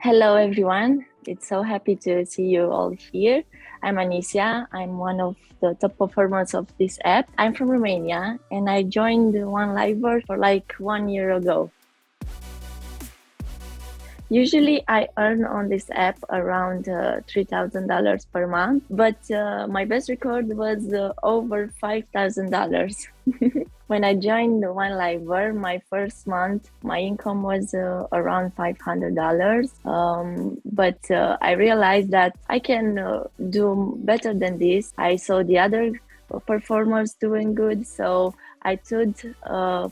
Hello, everyone. It's so happy to see you all here. I'm Anisya. I'm one of the top performers of this app. I'm from Romania and I joined OneLiver for like 1 year ago. Usually, I earn on this app around $3,000 per month, but my best record was over $5,000. When I joined OneLiver, my first month, my income was around $500. But I realized that I can do better than this. I saw the other performers doing good, so I thought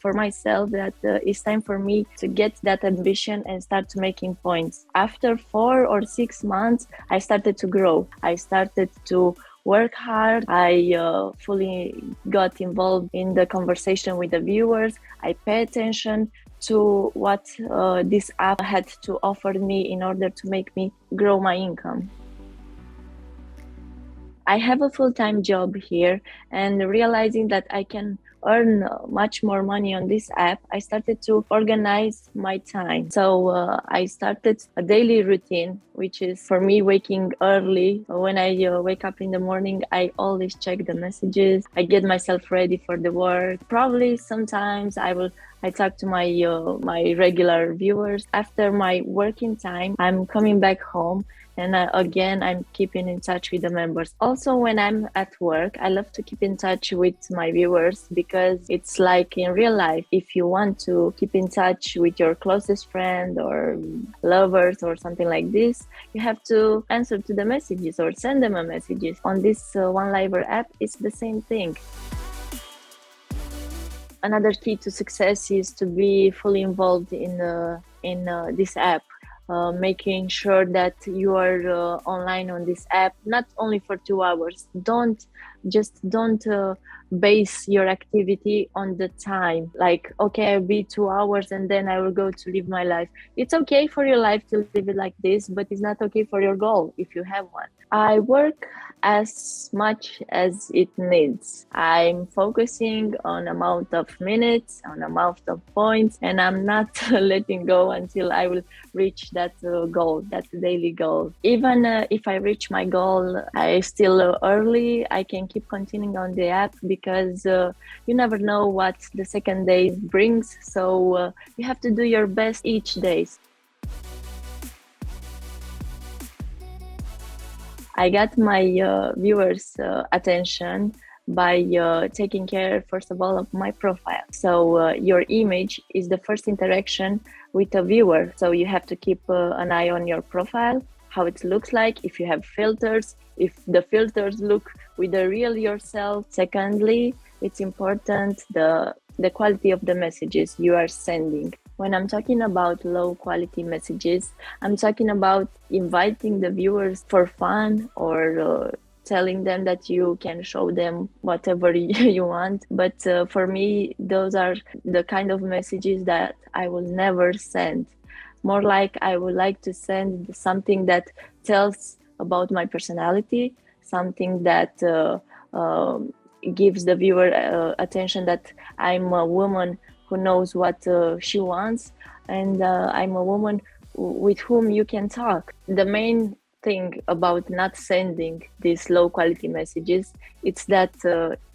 for myself that it's time for me to get that ambition and start making points. After 4 or 6 months, I started to grow. I started to work hard. I fully got involved in the conversation with the viewers. I pay attention to what this app had to offer me in order to make me grow my income. I have a full-time job here, and realizing that I can earn much more money on this app, I started to organize my time. So I started a daily routine, which is for me waking early. When I wake up in the morning, I always check the messages. I get myself ready for the work. Probably sometimes I talk to my regular viewers. After my working time, I'm coming back home and again, I'm keeping in touch with the members. Also, when I'm at work, I love to keep in touch with my viewers because it's like in real life. If you want to keep in touch with your closest friend or lovers or something like this, you have to answer to the messages or send them a messages. On this OneLiver app, it's the same thing. Another key to success is to be fully involved in this app. Making sure that you are online on this app not only for 2 hours. Don't base your activity on the time, like, okay, I'll be 2 hours and then I will go to live my life. It's okay for your life to live it like this, but it's not okay for your goal if you have one. I work as much as it needs. I'm focusing on amount of minutes, on amount of points, and I'm not letting go until I will reach that goal, that daily goal. Even if I reach my goal, I still early, I can keep continuing on the app because you never know what the second day brings. So you have to do your best each day. I got my viewers' attention by taking care, first of all, of my profile. So your image is the first interaction with a viewer. So you have to keep an eye on your profile, how it looks like, if you have filters, if the filters look with the real yourself. Secondly, it's important the quality of the messages you are sending. When I'm talking about low quality messages, I'm talking about inviting the viewers for fun or telling them that you can show them whatever you want. But for me, those are the kind of messages that I will never send. More like I would like to send something that tells about my personality, something that gives the viewer attention that I'm a woman who knows what she wants, and I'm a woman with whom you can talk. The main thing about not sending these low quality messages, it's that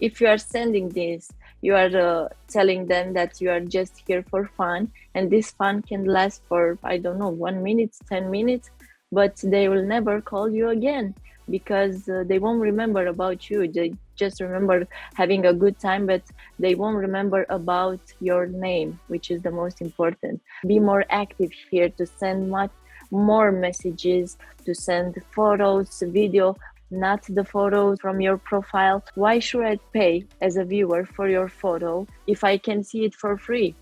if you are sending this, you are telling them that you are just here for fun, and this fun can last for, I don't know, 1 minute, 10 minutes, but they will never call you again because they won't remember about you. They just remember having a good time, but they won't remember about your name, which is the most important. Be more active here to send much more messages, to send photos, video, not the photos from your profile. Why should I pay as a viewer for your photo if I can see it for free?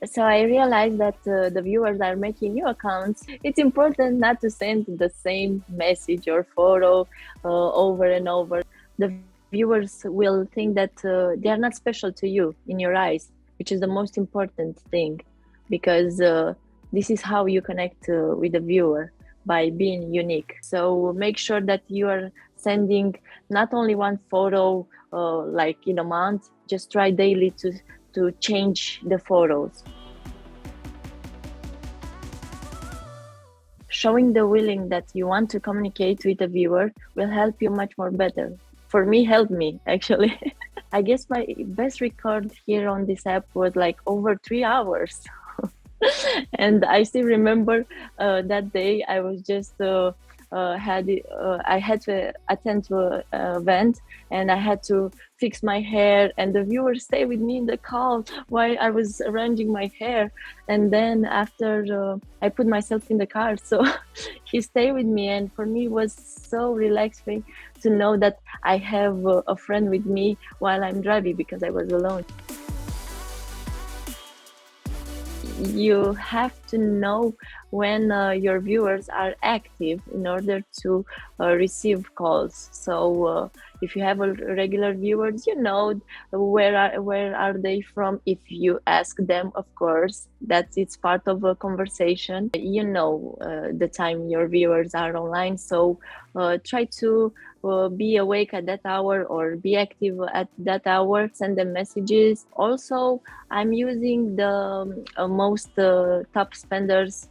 So I realized that the viewers are making new accounts. It's important not to send the same message or photo over and over. The viewers will think that they are not special to you in your eyes, which is the most important thing, because this is how you connect with the viewer, by being unique. So make sure that you are sending not only one photo like in a month. Just try daily to change the photos. showing the willing that you want to communicate with the viewer will help you much more better. For me, helped me actually. I guess my best record here on this app was like over 3 hours. And I still remember that day I was just I had to attend to an event, and I had to fix my hair, and the viewers stayed with me in the call while I was arranging my hair. And then after I put myself in the car, so he stayed with me, and for me it was so relaxing to know that I have a friend with me while I'm driving, because I was alone. You have to know when your viewers are active in order to receive calls. So if you have a regular viewers, you know where are they from. If you ask them, of course, that it's part of a conversation. You know the time your viewers are online, so try to be awake at that hour or be active at that hour. Send them messages. Also, I'm using the most top spenders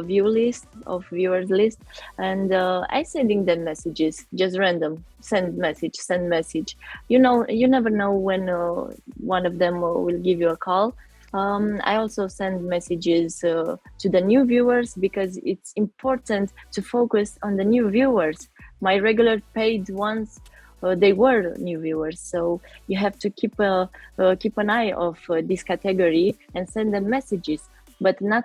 view list of viewers list, and I sending them messages, just random. Send message. You know, you never know when one of them will give you a call. I also send messages to the new viewers, because it's important to focus on the new viewers. My regular paid ones, they were new viewers, so you have to keep an eye of this category and send them messages, but not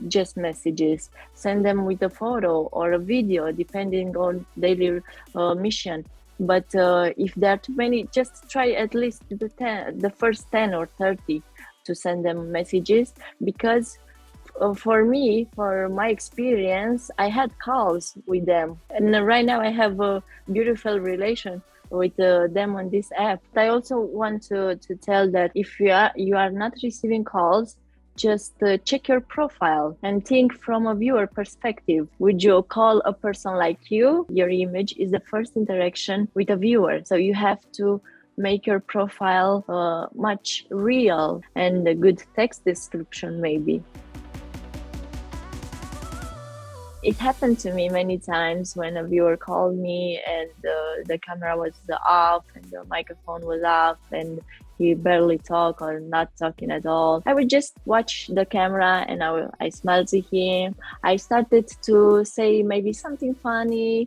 just messages. Send them with a photo or a video, depending on daily mission. But if there are too many, just try at least the first 10 or 30 to send them messages, because for me, for my experience, I had calls with them, and right now I have a beautiful relation with them on this app. I also want to tell that if you are not receiving calls, just check your profile and think from a viewer perspective. Would you call a person like you? Your image is the first interaction with a viewer, so you have to make your profile much real, and a good text description maybe. It happened to me many times when a viewer called me and the camera was off and the microphone was off and he barely talked or not talking at all. I would just watch the camera and I smiled to him. I started to say maybe something funny,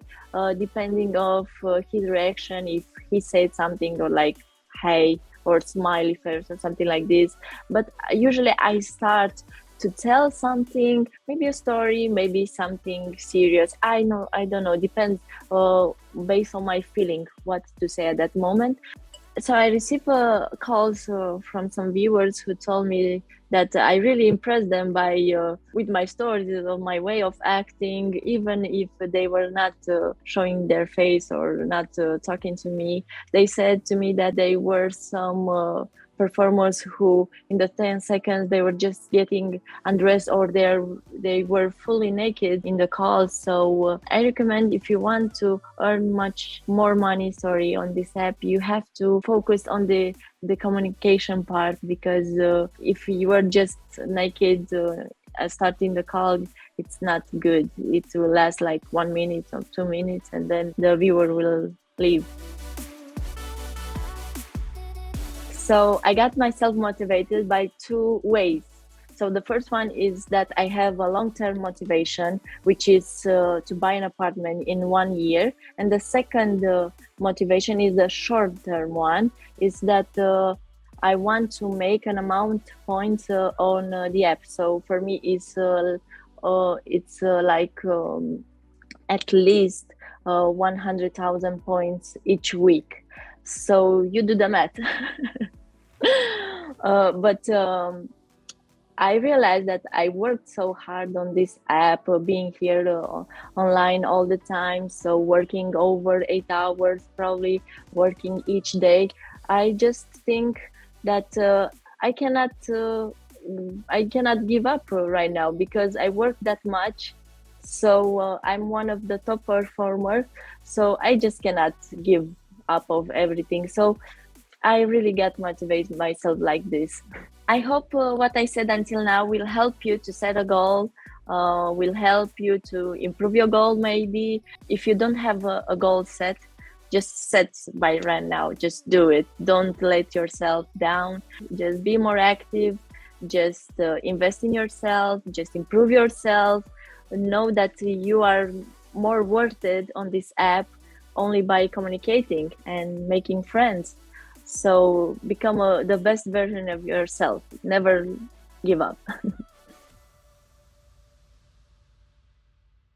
depending of his reaction. If he said something or like, hey, or smiley face or something like this. But usually I start to tell something, maybe a story, maybe something serious. I don't know, depends based on my feeling what to say at that moment. So I received calls from some viewers who told me that I really impressed them by with my stories or my way of acting, even if they were not showing their face or not talking to me. They said to me that they were some performers who in the 10 seconds they were just getting undressed, or they were fully naked in the calls. So I recommend, if you want to earn much more money on this app, you have to focus on the communication part, because if you are just naked starting the call, it's not good. It will last like 1 minute or 2 minutes and then the viewer will leave. So I got myself motivated by 2 ways. So the first one is that I have a long-term motivation, which is to buy an apartment in 1 year. And the second motivation is the short-term one, is that I want to make an amount points on the app. So for me, it's like at least 100,000 points each week. So you do the math. But I realized that I worked so hard on this app, being here online all the time. So working over 8 hours, probably working each day. I just think that I cannot give up right now, because I work that much. So I'm one of the top performers. So I just cannot give up of everything. So I really get motivated myself like this. I hope what I said until now will help you to set a goal will help you to improve your goal. Maybe if you don't have a goal set, just set by right now. Just do it. Don't let yourself down. Just be more active. Just invest in yourself. Just improve yourself. Know that you are more worth it on this app only by communicating and making friends. So become the best version of yourself. Never give up.